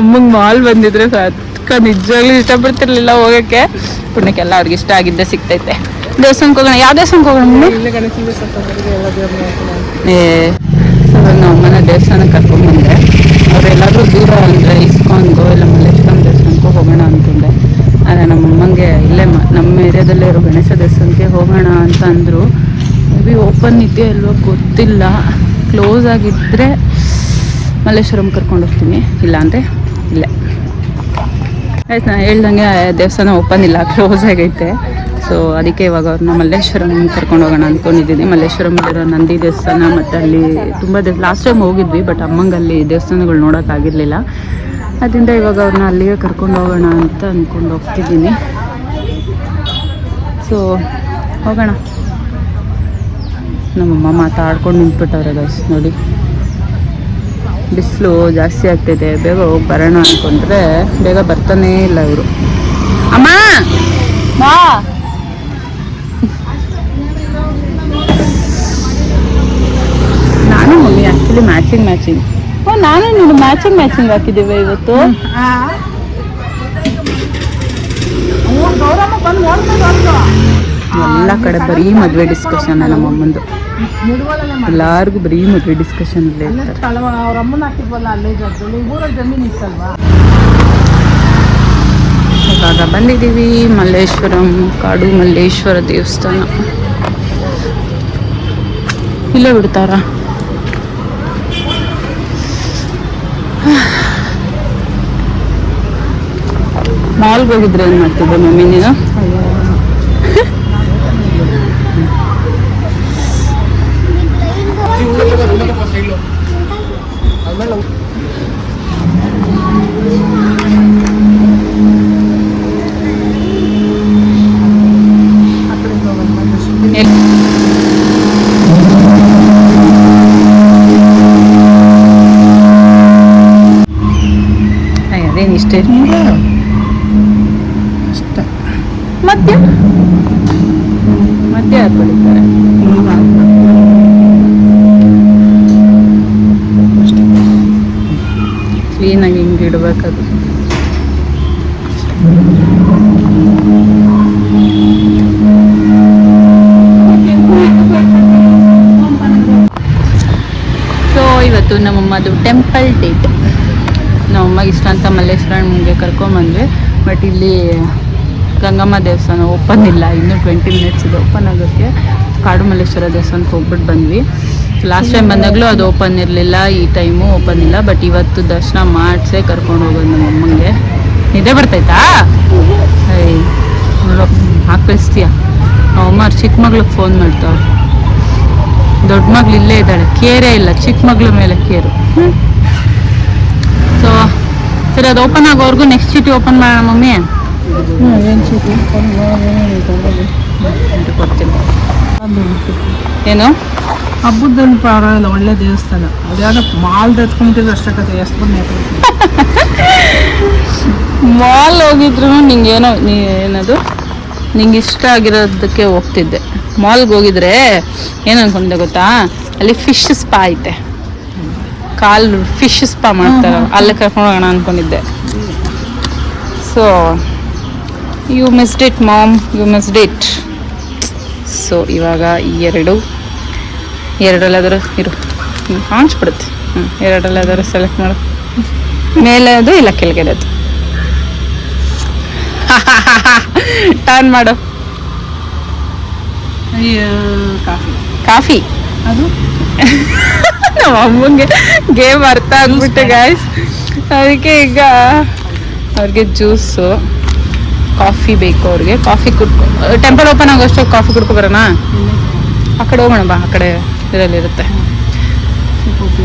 ಅಮ್ಮಂಗೆ ಮಾಲ್ ಬಂದಿದ್ರೆ ಸಾಕ, ನಿಜವಾಗ್ಲೂ ಇಷ್ಟಪಡ್ತಿರ್ಲಿಲ್ಲ ಹೋಗೋಕ್ಕೆ. ಪುಣ್ಯಕ್ಕೆಲ್ಲ ಅವ್ರಿಗೆ ಇಷ್ಟ ಆಗಿದ್ದೆ ಸಿಗ್ತೈತೆ. ದೇವಸ್ಥಾನಕ್ಕೆ ಹೋಗೋಣ. ಯಾವ ದೇವಸ್ಥಾನಕ್ಕೆ ಹೋಗೋಣ? ಸೊ ನಮ್ಮ ಅಮ್ಮನ ದೇವಸ್ಥಾನಕ್ಕೆ ಕರ್ಕೊಂಡ್ಬಂದೆ. ಅವರೆಲ್ಲರೂ ದೂರ ಅಂದರೆ ಇಸ್ಕಾನ್ಗೋ ಇಲ್ಲ ಮಲ್ಲೇಶ್ವರಂ ದೇವಸ್ಥಾನಕ್ಕೋ ಹೋಗೋಣ ಅಂದ್ಕೊಂಡೆ. ಆದರೆ ನಮ್ಮಮ್ಮಂಗೆ ಇಲ್ಲೇ ನಮ್ಮ ಏರಿಯಾದಲ್ಲೇ ಇರೋ ಗಣೇಶ ದೇವಸ್ಥಾನಕ್ಕೆ ಹೋಗೋಣ ಅಂತ ಅಂದರು. ಮೇ ಬಿ ಓಪನ್ ಇದೆಯೋ ಇಲ್ವೋ ಗೊತ್ತಿಲ್ಲ. ಕ್ಲೋಸ್ ಆಗಿದ್ದರೆ ಮಲ್ಲೇಶ್ವರಂ ಕರ್ಕೊಂಡು ಹೋಗ್ತೀನಿ, ಇಲ್ಲಾಂದರೆ ಇಲ್ಲೇ. ಆಯ್ತು, ನಾನು ಹೇಳ್ದಂಗೆ ದೇವಸ್ಥಾನ ಓಪನ್ ಇಲ್ಲ, ಕ್ಲೋಸ್ ಆಗೈತೆ. ಸೊ ಅದಕ್ಕೆ ಇವಾಗ ಅವ್ರನ್ನ ಮಲ್ಲೇಶ್ವರಂ ಕರ್ಕೊಂಡು ಹೋಗೋಣ ಅಂದ್ಕೊಂಡಿದ್ದೀನಿ. ಮಲ್ಲೇಶ್ವರಮಲ್ಲಿರೋ ನಂದಿ ದೇವಸ್ಥಾನ ಮತ್ತು ಅಲ್ಲಿ ತುಂಬ ಲಾಸ್ಟ್ ಟೈಮ್ ಹೋಗಿದ್ವಿ, ಬಟ್ ಅಮ್ಮಂಗೆ ಅಲ್ಲಿ ದೇವಸ್ಥಾನಗಳು ನೋಡೋಕ್ಕಾಗಿರಲಿಲ್ಲ. ಅದರಿಂದ ಇವಾಗ ಅವ್ರನ್ನ ಅಲ್ಲಿಗೆ ಕರ್ಕೊಂಡು ಹೋಗೋಣ ಅಂತ ಅಂದ್ಕೊಂಡು ಹೋಗ್ತಿದ್ದೀನಿ. ಸೊ ಹೋಗೋಣ. ನಮ್ಮಮ್ಮ ಮಾತಾಡ್ಕೊಂಡು ನಿಂತ್ಬಿಟ್ಟವ್ರೆ ಗೈಸ್ ನೋಡಿ. ಬಿಸಿಲು ಜಾಸ್ತಿ ಆಗ್ತಿದೆ, ಬೇಗ ಹೋಗಿ ಬರೋಣ ಅಂದ್ಕೊಂಡ್ರೆ ಬೇಗ ಬರ್ತಾನೇ ಇಲ್ಲ ಇವರು. ಅಮ್ಮ ಬಾ. ನಾನು ಮಮ್ಮಿ ಆ್ಯಕ್ಚುಲಿ ಮ್ಯಾಚಿಂಗ್. ಓ, ನಾನು ನೀನು ಮ್ಯಾಚಿಂಗ್ ಹಾಕಿದ್ದೀವಿ ಇವತ್ತು. ಎಲ್ಲ ಕಡೆ ಬರೀ ಮದುವೆ ಡಿಸ್ಕಷನ್ ನಮ್ಮಮ್ಮಂದು. ಎಲ್ಲಾರ್ಗು ಬರೀ ಮದುವೆ ಡಿಸ್ಕಷನ್ ಅಲ್ಲೇ ಇರ್ತಾರೆ. ಇವಾಗ ಬಂದಿದ್ದೀವಿ ಮಲ್ಲೇಶ್ವರಂ, ಕಾಡು ಮಲ್ಲೇಶ್ವರ ದೇವಸ್ಥಾನ. ಇಲ್ಲೇ ಬಿಡ್ತಾರಾ? ಮಾಲ್ಗೆ ಹೋಗಿದ್ರೆ ಏನು ಮಾಡ್ತಿದ್ದೆ ಮಮ್ಮಿ ನೀನು? ಅದೇನು ಇಷ್ಟೇ ಅಷ್ಟೇ. ಮಧ್ಯ ಮಧ್ಯ ಹಾಕ್ಬಿಡ್ತಾರೆ. ಕ್ಲೀನಾಗಿ ಹಿಂಗೆ ಇಡಬೇಕದು. ಸೊ ಇವತ್ತು ನಮ್ಮಮ್ಮದು ಟೆಂಪಲ್ ಡೇಟ್. ನಮ್ಮಮ್ಮಗೆ ಇಷ್ಟ ಅಂತ ಮಲ್ಲೇಶ್ವರನ ಮುಂದೆ ಕರ್ಕೊಂಬಂದ್ವಿ. ಬಟ್ ಇಲ್ಲಿ ಗಂಗಮ್ಮ ದೇವಸ್ಥಾನ ಓಪನ್ ಇಲ್ಲ, ಇನ್ನೂ 20 ಮಿನಿಟ್ಸ್ ಇದೆ ಓಪನ್ ಆಗೋಕ್ಕೆ. ಕಾಡು ಮಲ್ಲೇಶ್ವರ ದೇವಸ್ಥಾನಕ್ಕೆ ಹೋಗ್ಬಿಟ್ಟು ಬಂದ್ವಿ. ಲಾಸ್ಟ್ ಟೈಮ್ ಬಂದಾಗಲೂ ಅದು ಓಪನ್ ಇರಲಿಲ್ಲ, ಈ ಟೈಮು ಓಪನ್ ಇಲ್ಲ. ಬಟ್ ಇವತ್ತು ದರ್ಶನ ಮಾಡಿಸೇ ಕರ್ಕೊಂಡು ಹೋಗೋದು ನಮ್ಮಮ್ಮಂಗೆ. ನಿದ್ದೆ ಬರ್ತೈತಾ? ನೋಡೋ ಹಾಕಿ ಕಳಿಸ್ತೀಯ? ನಮ್ಮಮ್ಮ ಚಿಕ್ಕ ಮಗ್ಳಿಗೆ ಫೋನ್ ಮಾಡ್ತಾವೆ. ದೊಡ್ಡ ಮಗ್ಳು ಇಲ್ಲೇ ಇದ್ದಾಳೆ, ಕೇರೇ ಇಲ್ಲ, ಚಿಕ್ಕ ಮಗ್ಳ ಮೇಲೆ ಕೇರು. ಸೊ ಸರಿ, ಅದು ಓಪನ್ ಆಗೋವರೆಗೂ ನೆಕ್ಸ್ಟ್ ಚೀಟಿ ಓಪನ್ ಮಾಡೋಣ ಮಮ್ಮಿ. ಏನು ಚೀಟಿ ಕೊಡ್ತೀನಿ. ಏನು ಹಬ್ಬದಲ್ಲಿ ಪರವಾಗಿಲ್ಲ, ಒಳ್ಳೆ ದೇವಸ್ಥಾನ. ಅದ್ಯಾವುದೋ ಮಾಲ್ದು ಎತ್ಕೊಂಡ್ಬಿಟ್ಟಿದ್ರೆ ಅಷ್ಟೇ ಕತೆ. ಎಷ್ಟು ಬಂದು ಮಾಲ್ ಹೋಗಿದ್ರು ನಿಂಗೇನೋ ಏನದು ನಿಂಗೆ ಇಷ್ಟ ಆಗಿರೋದಕ್ಕೆ ಹೋಗ್ತಿದ್ದೆ. ಮಾಲ್ಗೆ ಹೋಗಿದ್ರೆ ಏನು ಅನ್ಕೊಂಡಿದ್ದೆ ಗೊತ್ತಾ, ಅಲ್ಲಿ ಫಿಶ್ ಸ್ಪಾ ಐತೆ, ಕಾಲು ಫಿಶ್ ಸ್ಪಾ ಮಾಡ್ತಾರೆ, ಅಲ್ಲೇ ಕರ್ಕೊಂಡು ಹೋಗೋಣ ಅಂದ್ಕೊಂಡಿದ್ದೆ. So you missed it mom, you missed it. So ಇವಾಗ ಈ ಎರಡಲ್ಲಾದರೂ ಇರು, ಕಾಣಿಸ್ಬಿಡುತ್ತೆ. ಎರಡಲ್ಲಾದರೂ ಸೆಲೆಕ್ಟ್ ಮಾಡು. ಮೇಲೆ ಅದು ಇಲ್ಲ ಕೆಳಗಡೆ ಅದು. ಟರ್ನ್ ಮಾಡು. ಕಾಫಿ ಕಾಫಿ ಅದು ನಮ್ಮ ಅಮ್ಮಂಗೆ ಗೇಮ್ ಅರ್ಥ ಆಗ್ಬಿಟ್ಟೆ ಗಾಯ್ಸ್. ಅದಕ್ಕೆ ಈಗ ಅವ್ರಿಗೆ ಜ್ಯೂಸು ಕಾಫಿ ಬೇಕು. ಅವ್ರಿಗೆ ಕಾಫಿ ಕುಡ್ಕೊ, ಟೆಂಪಲ್ ಓಪನ್ ಆಗೋಷ್ಟು ಕಾಫಿ ಕುಡ್ಕೊ ಬರೋಣ. ಆ ಕಡೆ ಹೋಗೋಣ ಬಾ, ಆ ಕಡೆ ಇದರಲ್ಲಿರುತ್ತೆ.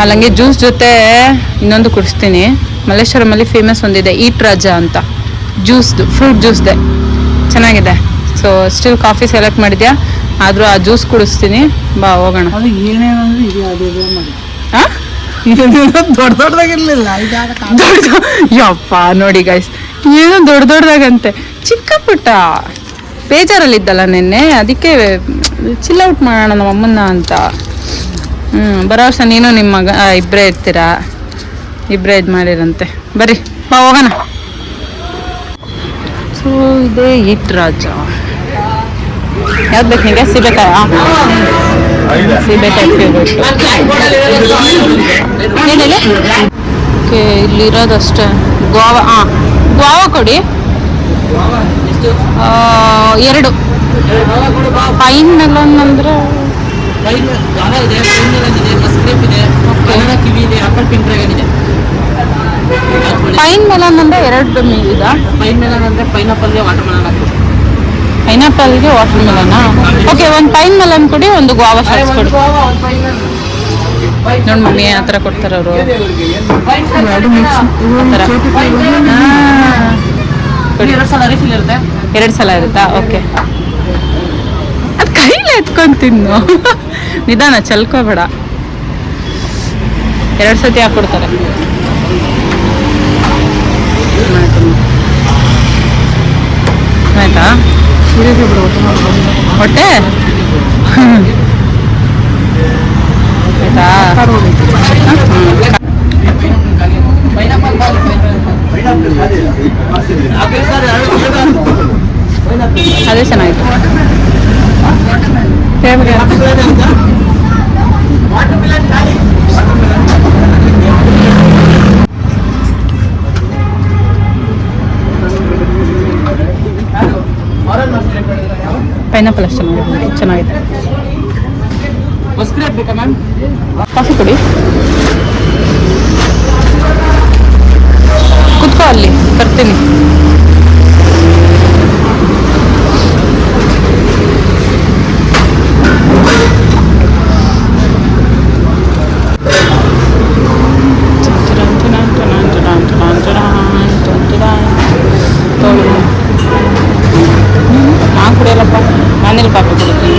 ಅಲ್ಲಂಗೆ ಜ್ಯೂಸ್ ಜೊತೆ ಇನ್ನೊಂದು ಕುಡಿಸ್ತೀನಿ. ಮಲ್ಲೇಶ್ವರಮಲ್ಲಿ ಫೇಮಸ್ ಒಂದಿದೆ, ಈಟ್ ರಾಜ ಅಂತ, ಜ್ಯೂಸ್ದು, ಫ್ರೂಟ್ ಜ್ಯೂಸ್ದೆ, ಚೆನ್ನಾಗಿದೆ. ಸೊ ಸ್ಟಿಲ್ ಕಾಫಿ ಸೆಲೆಕ್ಟ್ ಮಾಡಿದ್ಯಾ, ಆದರೂ ಆ ಜ್ಯೂಸ್ ಕುಡಿಸ್ತೀನಿ ಬಾ, ಹೋಗೋಣ. ಅದು ಏನೇನಂದ್ರೆ ಇದು ಅದೇ ಮಾಡಿ ಹಾಂ, ದೊಡ್ಡ ದೊಡ್ಡದಾಗಿರ್ಲಿಲ್ಲ. ಯಪ್ಪ ನೋಡಿ ಗೈಸ್, ಏನೋ ದೊಡ್ಡದಾಗಂತೆ. ಚಿಕ್ಕ ಪುಟ್ಟ ಬೇಜಾರಲ್ಲಿದ್ದಲ್ಲ ನಿನ್ನೆ, ಅದಕ್ಕೆ ಚಿಲ್ ಔಟ್ ಮಾಡೋಣ ನಮ್ಮ ಅಮ್ಮನ್ನ ಅಂತ. ಬರೋ ವರ್ಷ ನೀನು ನಿಮ್ಮ ಮಗ ಇಬ್ಬರೇ ಇರ್ತೀರಾ, ಇಬ್ಬರೇ ಇದು ಮಾಡಿರಂತೆ. ಬರ್ರಿ ಬಾ ಹೋಗೋಣ. ಸೊ ಇದೇ ಈಟ್ ರಾಜ. ಯಾವ್ದು ಬೇಕು ನಿಮಗೆ? ಸೀಬೆಕಾಯ? ಸೀಬೆಕಾಯಿ ಫೇವ್ರೇಟ್. ಏನಿಲ್ಲ ಓಕೆ, ಇಲ್ಲಿರೋದಷ್ಟೇ. ಗೋವಾ, ಗೋವಾ ಕೊಡಿ 2. ಪೈನ್ ಮೆಲನ್ ಅಂದರೆ ಪೈನ್ ಮೆಲನ್ ಅಂದರೆ 2 ಇದೆ. ಪೈನ್ ಮೆಲನ್ ಅಂದರೆ ಪೈನಾಪಲ್ಗೆ ವಾಟರ್ ಮೆಲನ್. ಪೈನಾಪಲ್ಗೆ ವಾಟರ್ ಮೆಲನಾ? ಓಕೆ, ಒಂದು ಪೈನ್ ಮೆಲನ್ ಕೊಡಿ, ಒಂದು ಗೋವಾ ಶಾಟ್ಸ್ ಕೊಡಿ. ನೋಡಿ ಮಮ್ಮಿ ಆ ಥರ ಕೊಡ್ತಾರೆ ಅವರು. ಎರಡು ಸಲ ಇರುತ್ತಾ? ಓಕೆ, ಅದು ಕೈಲಿ ಎತ್ಕೊಂಡು ತಿನ್ನು, ನಿಧಾನ ಚಲ್ಕೋಬೇಡ. 2 ಸತಿ ಹಾಕ್ಕೊಡ್ತಾರೆ. ಆಯ್ತಾ ಹೊಟ್ಟೆ? ಆಯ್ತಾ? ಅದೇ ಚೆನ್ನಾಗಿತ್ತು. ಪೈನಾಪಲ್ ಅಷ್ಟು ಚೆನ್ನಾಗಿದೆ. ಕಾಫಿ ಕೊಡಿ, ಕುತ್ಕೋ ಅಲ್ಲಿ ಬರ್ತೀನಿ. ನಾನಿಲ್ಲಿ ಕಾಫಿ ಕುಡಿತೀನಿ,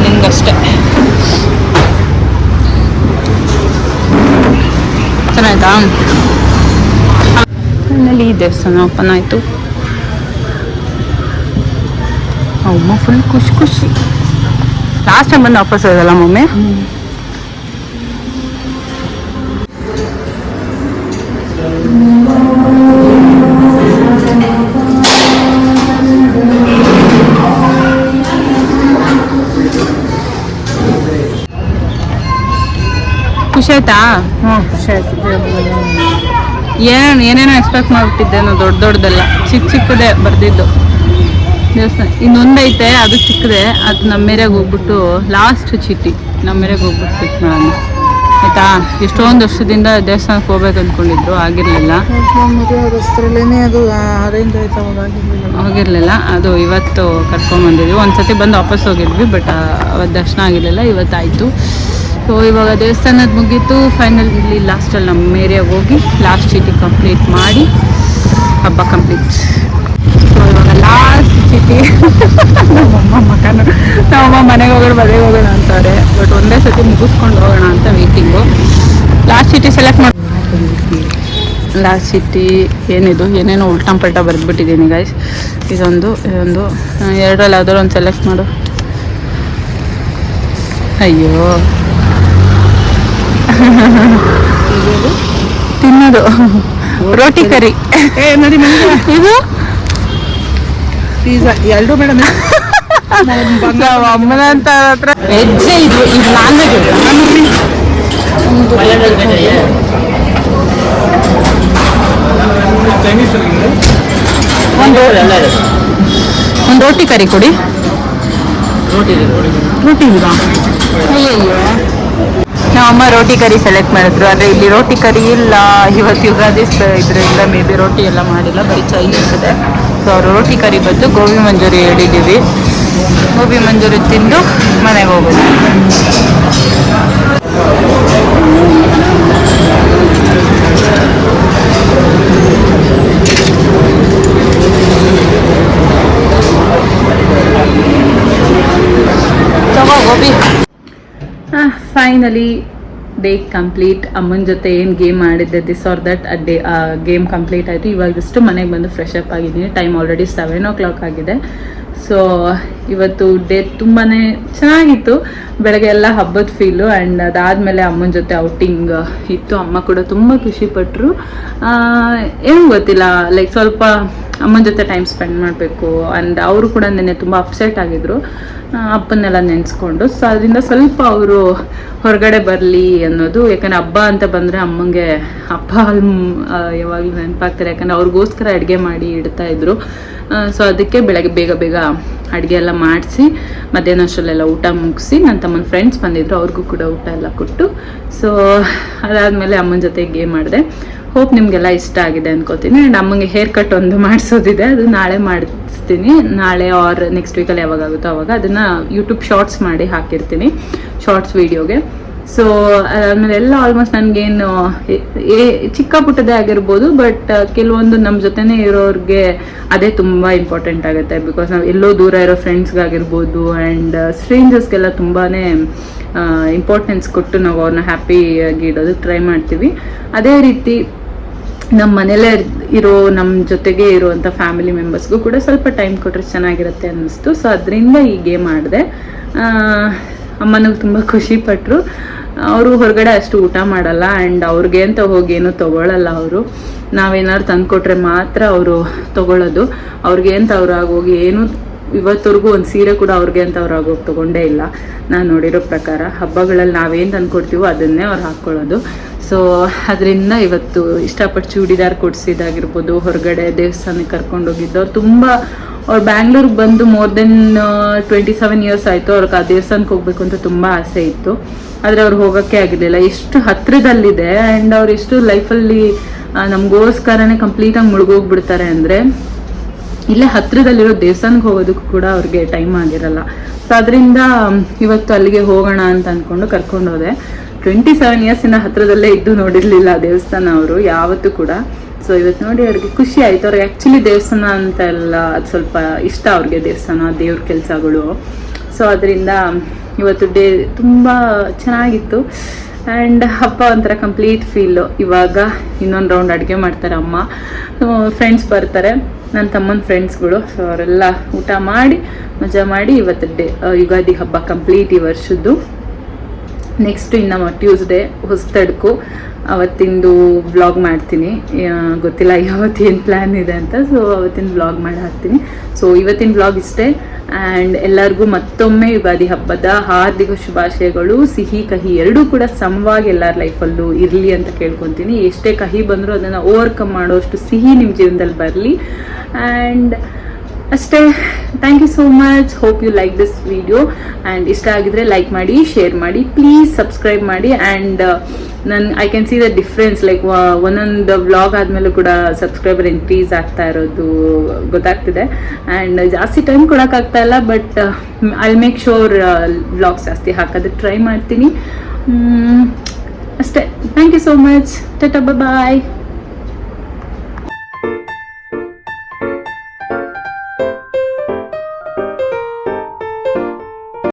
ನಿಮ್ಗಷ್ಟೇ. ಚೆನ್ನಾಯ್ತಾ? ಫೈನಲಿ ಈ ದೇವಸ್ಥಾನ ಓಪನ್ ಆಯಿತು. ಅಮ್ಮ ಫುಲ್ ಖುಷಿ. ಲಾಸ್ಟ್ ಟೈಮ್ ಬಂದು ವಾಪಸ್ ಹೋದಲ್ಲ ಮಮ್ಮಿ. ಖುಷಿ ಆಯ್ತಾ? ಖುಷಿ ಆಯ್ತು. ಏನೇನೋ ಎಕ್ಸ್ಪೆಕ್ಟ್ ಮಾಡಿಬಿಟ್ಟಿದ್ದೇನೋ, ದೊಡ್ಡದೆಲ್ಲ ಚಿಕ್ಕದೇ ಬರ್ದಿದ್ದು ದೇವಸ್ಥಾನ. ಇನ್ನೊಂದೈತೆ ಅದು ಚಿಕ್ಕದೆ, ಅದು ನಮ್ಮ ಏರಿಯಾಗೆ ಹೋಗ್ಬಿಟ್ಟು ಲಾಸ್ಟ್ ಚೀಟಿ ನಮ್ಮ ಏರಿಯಾಗೆ ಹೋಗ್ಬಿಟ್ಟು ಪಿಕ್ ಮಾಡೋಣ ಆಯಿತಾ. ಎಷ್ಟೊಂದು ವರ್ಷದಿಂದ ದೇವಸ್ಥಾನಕ್ಕೆ ಹೋಗ್ಬೇಕು ಅಂದ್ಕೊಂಡಿದ್ರು, ಆಗಿರಲಿಲ್ಲ. ಅದು ಅರೇಂಜ್ ಆಯ್ತು, ಹೋಗಿರಲಿಲ್ಲ. ಅದು ಇವತ್ತು ಕರ್ಕೊಂಬಂದಿದ್ವಿ. ಒಂದ್ಸತಿ ಬಂದು ವಾಪಸ್ ಹೋಗಿದ್ವಿ, ಬಟ್ ಅವತ್ತು ದರ್ಶನ ಆಗಿರಲಿಲ್ಲ. ಇವತ್ತಾಯಿತು. ಸೊ ಇವಾಗ ದೇವಸ್ಥಾನದ ಮುಗೀತು. ಫೈನಲಿ ಲಾಸ್ಟಲ್ಲಿ ನಮ್ಮ ಏರಿಯಾಗೆ ಹೋಗಿ ಲಾಸ್ಟ್ ಚೀಟಿ ಕಂಪ್ಲೀಟ್ ಮಾಡಿ ಹಬ್ಬ ಕಂಪ್ಲೀಟ್. ಸೊ ಇವಾಗ ಲಾಸ್ಟ್ ಚೀಟಿ ನಮ್ಮಮ್ಮ ಮನೆಗೆ ಹೋಗೋಣ ಮನೆಗೆ ಹೋಗೋಣ ಅಂತಾರೆ, ಬಟ್ ಒಂದೇ ಸತಿ ಮುಗಿಸ್ಕೊಂಡು ಹೋಗೋಣ ಅಂತ ವೇಟಿಂಗು. ಲಾಸ್ಟ್ ಚೀಟಿ ಸೆಲೆಕ್ಟ್ ಮಾಡಿ. ಲಾಸ್ಟ್ ಚೀಟಿ ಏನಿದು, ಏನೇನೋ ಉಲ್ಟಾ ಪಲ್ಟಾ ಬರೆದ್ಬಿಟ್ಟಿದ್ದೀನಿ ಗೈಸ್. ಇದೊಂದು ಎರಡರಲ್ಲಿ ಯಾವ್ದಾದ್ರು ಒಂದು ಸೆಲೆಕ್ಟ್ ಮಾಡು. ಅಯ್ಯೋ ತಿನ್ನೋದು ರೋಟಿ ಕರಿ ನೋಡಿ. ಇದು ಪಿಜ್ಜಾ ಎರಡು ಮೇಡಮ್. ಅಮ್ಮನ ಅಂತ ಹತ್ರ ವೆಜ್. ಇದು ನಾನ್ ವೆಜ್. ಒಂದು ರೋಟಿ ಕರಿ ಕೊಡಿ. ರೋಟಿ ಇಲ್ವಾ? ಅಯ್ಯಯ್ಯೋ, ನಮ್ಮಮ್ಮ ರೋಟಿ ಕರಿ ಸೆಲೆಕ್ಟ್ ಮಾಡಿದ್ರು, ಆದರೆ ಇಲ್ಲಿ ರೋಟಿ ಕರಿ ಇಲ್ಲ. ಇವತ್ತು ಯುಗಾದಿ ಇದರಿಂದ ಮೇ ಬಿ ರೋಟಿ ಎಲ್ಲ ಮಾಡಿಲ್ಲ, ಬರೀ ಚೈನೀಸ್ ಇದೆ. ಸೊ ಅವರು ರೋಟಿ ಕರಿ ಬಂದು ಗೋಬಿ ಮಂಚೂರಿ ಹೇಳಿದ್ದೀವಿ. ಗೋಬಿ ಮಂಚೂರಿ ತಿಂದು ಮನೆಗೆ ಹೋಗೋದು. ತಗೋ ಗೋಬಿ. Finally day complete. ಅಮ್ಮನ ಜೊತೆ ಏನು ಗೇಮ್ ಆಡಿದ್ದೆ this R that day game complete ಆಯಿತು. ಇವಾಗ ಜಸ್ಟ್ ಮನೆಗೆ ಬಂದು ಫ್ರೆಶ್ ಅಪ್ ಆಗಿದ್ದೀನಿ. ಟೈಮ್ ಆಲ್ರೆಡಿ 7 o'clock ಆಗಿದೆ. ಸೊ ಇವತ್ತು ಡೇ ತುಂಬಾ ಚೆನ್ನಾಗಿತ್ತು. ಬೆಳಗ್ಗೆ ಎಲ್ಲ ಹಬ್ಬದ ಫೀಲು. ಆ್ಯಂಡ್ ಅದಾದಮೇಲೆ ಅಮ್ಮನ ಜೊತೆ ಔಟಿಂಗ್ ಇತ್ತು. ಅಮ್ಮ ಕೂಡ ತುಂಬ ಖುಷಿಪಟ್ಟರು. ಏನು ಗೊತ್ತಿಲ್ಲ, ಲೈಕ್ ಸ್ವಲ್ಪ ಅಮ್ಮನ ಜೊತೆ ಟೈಮ್ ಸ್ಪೆಂಡ್ ಮಾಡಬೇಕು. ಆ್ಯಂಡ್ ಅವರು ಕೂಡ ನೆನ್ನೆ ತುಂಬ ಅಪ್ಸೆಟ್ ಆಗಿದ್ರು ಅಪ್ಪನ್ನೆಲ್ಲ ನೆನೆಸ್ಕೊಂಡು. ಸೊ ಅದರಿಂದ ಸ್ವಲ್ಪ ಅವರು ಹೊರಗಡೆ ಬರಲಿ ಅನ್ನೋದು. ಯಾಕಂದರೆ ಹಬ್ಬ ಅಂತ ಬಂದರೆ ಅಮ್ಮಂಗೆ ಹಬ್ಬ ಯಾವಾಗಲೂ ನೆನಪಾಗ್ತಾರೆ. ಯಾಕಂದರೆ ಅವ್ರಿಗೋಸ್ಕರ ಅಡುಗೆ ಮಾಡಿ ಇಡ್ತಾಯಿದ್ರು. ಸೊ ಅದಕ್ಕೆ ಬೆಳಗ್ಗೆ ಬೇಗ ಅಡುಗೆ ಎಲ್ಲ ಮಾಡಿಸಿ ಮಧ್ಯಾಹ್ನ ಅಷ್ಟರಲ್ಲೆಲ್ಲ ಊಟ ಮುಗಿಸಿ ನನ್ನ ತಮ್ಮನ ಫ್ರೆಂಡ್ಸ್ ಬಂದಿದ್ರು, ಅವ್ರಿಗೂ ಕೂಡ ಊಟ ಎಲ್ಲ ಕೊಟ್ಟು. ಸೊ ಅದಾದಮೇಲೆ ಅಮ್ಮನ ಜೊತೆ ಗೇಮ್ ಮಾಡಿದೆ. ಹೋಪ್ ನಿಮಗೆಲ್ಲ ಇಷ್ಟ ಆಗಿದೆ ಅನ್ಕೋತೀನಿ. ಆ್ಯಂಡ್ ಅಮ್ಮಂಗೆ ಹೇರ್ ಕಟ್ ಒಂದು ಮಾಡಿಸೋದಿದೆ, ಅದು ನಾಳೆ ಮಾಡಿಸ್ತೀನಿ. ನಾಳೆ ಆರ್ ನೆಕ್ಸ್ಟ್ ವೀಕಲ್ಲಿ ಯಾವಾಗಾಗುತ್ತೋ ಆವಾಗ ಅದನ್ನು ಯೂಟ್ಯೂಬ್ ಶಾರ್ಟ್ಸ್ ಮಾಡಿ ಹಾಕಿರ್ತೀನಿ, ಶಾರ್ಟ್ಸ್ ವೀಡಿಯೋಗೆ. ಸೊ ಅದಾದಮೇಲೆ ಎಲ್ಲ ಆಲ್ಮೋಸ್ಟ್ ನನಗೇನು ಚಿಕ್ಕ ಪುಟ್ಟದೇ ಆಗಿರ್ಬೋದು, ಬಟ್ ಕೆಲವೊಂದು ನಮ್ಮ ಜೊತೆನೇ ಇರೋರಿಗೆ ಅದೇ ತುಂಬ ಇಂಪಾರ್ಟೆಂಟ್ ಆಗುತ್ತೆ. ಬಿಕಾಸ್ ನಾವು ಎಲ್ಲೋ ದೂರ ಇರೋ ಫ್ರೆಂಡ್ಸ್ಗಾಗಿರ್ಬೋದು ಆ್ಯಂಡ್ ಸ್ಟ್ರೇಂಜರ್ಸ್ಗೆಲ್ಲ ತುಂಬಾ ಇಂಪಾರ್ಟೆನ್ಸ್ ಕೊಟ್ಟು ನಾವು ಅವ್ರನ್ನ ಹ್ಯಾಪಿಯಾಗಿ ಇಡೋದಕ್ಕೆ ಟ್ರೈ ಮಾಡ್ತೀವಿ. ಅದೇ ರೀತಿ ನಮ್ಮ ಮನೇಲೇ ಇರೋ ನಮ್ಮ ಜೊತೆಗೆ ಇರುವಂಥ ಫ್ಯಾಮಿಲಿ ಮೆಂಬರ್ಸ್ಗೂ ಕೂಡ ಸ್ವಲ್ಪ ಟೈಮ್ ಕೊಟ್ಟರೆ ಚೆನ್ನಾಗಿರುತ್ತೆ ಅನ್ನಿಸ್ತು. ಸೊ ಅದರಿಂದ ಈ ಗೇಮ್ ಮಾಡಿದೆ. ಅಮ್ಮನಿಗೆ ತುಂಬ ಖುಷಿಪಟ್ಟರು. ಅವರು ಹೊರಗಡೆ ಅಷ್ಟು ಊಟ ಮಾಡಲ್ಲ ಆ್ಯಂಡ್ ಅವ್ರಿಗೆ ಅಂತ ಹೋಗಿ ಏನೂ ತೊಗೊಳ್ಳಲ್ಲ. ಅವರು ನಾವೇನಾದ್ರು ತಂದುಕೊಟ್ರೆ ಮಾತ್ರ ಅವರು ತೊಗೊಳ್ಳೋದು. ಅವ್ರಿಗೆ ಅಂತ ಅವ್ರಾಗೋಗಿ ಏನು ಇವತ್ತವರೆಗೂ ಒಂದು ಸೀರೆ ಕೂಡ ಅವ್ರಿಗೆ ಅಂತ ಅವ್ರಾಗೋಗಿ ತೊಗೊಂಡೇ ಇಲ್ಲ ನಾನು ನೋಡಿರೋ ಪ್ರಕಾರ. ಹಬ್ಬಗಳಲ್ಲಿ ನಾವೇನು ತಂದುಕೊಡ್ತೀವೋ ಅದನ್ನೇ ಅವ್ರು ಹಾಕ್ಕೊಳ್ಳೋದು. ಸೊ ಅದರಿಂದ ಇವತ್ತು ಇಷ್ಟಪಟ್ಟು ಚೂಡಿದಾರ್ ಕೊಡಿಸಿದಾಗಿರ್ಬೋದು, ಹೊರಗಡೆ ದೇವಸ್ಥಾನಕ್ಕೆ ಕರ್ಕೊಂಡೋಗಿದ್ದು. ಅವ್ರು ತುಂಬ ಅವ್ರು ಬ್ಯಾಂಗ್ಳೂರಿಗೆ ಬಂದು ಮೋರ್ ದೆನ್ 27 years ಆಯಿತು. ಅವ್ರಿಗೆ ಆ ದೇವಸ್ಥಾನಕ್ಕೆ ಹೋಗ್ಬೇಕು ಅಂತ ತುಂಬ ಆಸೆ ಇತ್ತು, ಆದರೆ ಅವ್ರು ಹೋಗೋಕ್ಕೆ ಆಗಿರಲಿಲ್ಲ. ಎಷ್ಟು ಹತ್ತಿರದಲ್ಲಿದೆ ಆ್ಯಂಡ್ ಅವ್ರು ಎಷ್ಟು ಲೈಫಲ್ಲಿ ನಮಗೋಸ್ಕರನೇ ಕಂಪ್ಲೀಟಾಗಿ ಮುಳುಗೋಗ್ಬಿಡ್ತಾರೆ ಅಂದರೆ ಇಲ್ಲೇ ಹತ್ತಿರದಲ್ಲಿರೋ ದೇವಸ್ಥಾನಕ್ಕೆ ಹೋಗೋದಕ್ಕೂ ಕೂಡ ಅವ್ರಿಗೆ ಟೈಮ್ ಆಗಿರಲ್ಲ. ಸೊ ಅದರಿಂದ ಇವತ್ತು ಅಲ್ಲಿಗೆ ಹೋಗೋಣ ಅಂತ ಅಂದ್ಕೊಂಡು ಕರ್ಕೊಂಡೋದೆ. 27 years ಹತ್ತಿರದಲ್ಲೇ ಇದ್ದು ನೋಡಿರಲಿಲ್ಲ ದೇವಸ್ಥಾನ ಅವರು ಯಾವತ್ತೂ ಕೂಡ. ಸೊ ಇವತ್ತು ನೋಡಿ ಅವ್ರಿಗೆ ಖುಷಿ ಆಯಿತು. ಅವ್ರಿಗೆ ಆ್ಯಕ್ಚುಲಿ ದೇವಸ್ಥಾನ ಅಂತ ಎಲ್ಲ ಅದು ಸ್ವಲ್ಪ ಇಷ್ಟ ಅವ್ರಿಗೆ, ದೇವಸ್ಥಾನ ದೇವ್ರ ಕೆಲಸಗಳು. ಸೊ ಅದರಿಂದ ಇವತ್ತು ಡೇ ತುಂಬ ಚೆನ್ನಾಗಿತ್ತು. ಆ್ಯಂಡ್ ಹಬ್ಬ ಒಂಥರ ಕಂಪ್ಲೀಟ್ ಫೀಲು. ಇವಾಗ ಇನ್ನೊಂದು ರೌಂಡ್ ಅಡುಗೆ ಮಾಡ್ತಾರೆ ಅಮ್ಮ, ಫ್ರೆಂಡ್ಸ್ ಬರ್ತಾರೆ, ನನ್ನ ತಮ್ಮನ ಫ್ರೆಂಡ್ಸ್ಗಳು. ಸೊ ಅವರೆಲ್ಲ ಊಟ ಮಾಡಿ ಮಜಾ ಮಾಡಿ ಇವತ್ತು ಯುಗಾದಿ ಹಬ್ಬ ಕಂಪ್ಲೀಟ್ ಈ ವರ್ಷದ್ದು. ನೆಕ್ಸ್ಟು ಇನ್ನು ಟ್ಯೂಸ್ಡೇ ಹೊಸತಡ್ಕು, ಅವತ್ತಿಂದು ವ್ಲಾಗ್ ಮಾಡ್ತೀನಿ. ಗೊತ್ತಿಲ್ಲ ಯಾವತ್ತೇನು ಪ್ಲ್ಯಾನ್ ಇದೆ ಅಂತ. ಸೊ ಅವತ್ತಿನ ವ್ಲಾಗ್ ಮಾಡಿ ಹಾಕ್ತೀನಿ. ಸೊ ಇವತ್ತಿನ ವ್ಲಾಗ್ ಇಷ್ಟೇ. ಆ್ಯಂಡ್ ಎಲ್ಲರಿಗೂ ಮತ್ತೊಮ್ಮೆ ಯುಗಾದಿ ಹಬ್ಬದ ಹಾರ್ದಿಕ ಶುಭಾಶಯಗಳು. ಸಿಹಿ ಕಹಿ ಎರಡೂ ಕೂಡ ಸಮವಾಗಿ ಎಲ್ಲರ ಲೈಫಲ್ಲೂ ಇರಲಿ ಅಂತ ಕೇಳ್ಕೊತೀನಿ. ಎಷ್ಟೇ ಕಹಿ ಬಂದರೂ ಅದನ್ನು ಓವರ್ಕಮ್ ಮಾಡೋಷ್ಟು ಸಿಹಿ ನಿಮ್ಮ ಜೀವನದಲ್ಲಿ ಬರಲಿ. ಆ್ಯಂಡ್ ಅಷ್ಟೇ. Thank you so much. Hope you like this video. And ಇಷ್ಟ ಆಗಿದ್ರೆ ಲೈಕ್ ಮಾಡಿ, ಶೇರ್ ಮಾಡಿ, ಪ್ಲೀಸ್ ಸಬ್ಸ್ಕ್ರೈಬ್ ಮಾಡಿ. And I can see the difference, like ಒಂದೊಂದು ವ್ಲಾಗ್ ಆದಮೇಲೂ ಕೂಡ ಸಬ್ಸ್ಕ್ರೈಬರ್ ಇನ್ಕ್ರೀಸ್ ಆಗ್ತಾ ಇರೋದು ಗೊತ್ತಾಗ್ತಿದೆ. ಆ್ಯಂಡ್ ಜಾಸ್ತಿ ಟೈಮ್ ಕೊಡೋಕ್ಕಾಗ್ತಾ ಇಲ್ಲ, but I make sure vlogs ಜಾಸ್ತಿ ಹಾಕೋದಕ್ಕೆ ಟ್ರೈ ಮಾಡ್ತೀನಿ. ಅಷ್ಟೇ. Thank you so much. ಟಾಟಾ, ಬಾಯ್.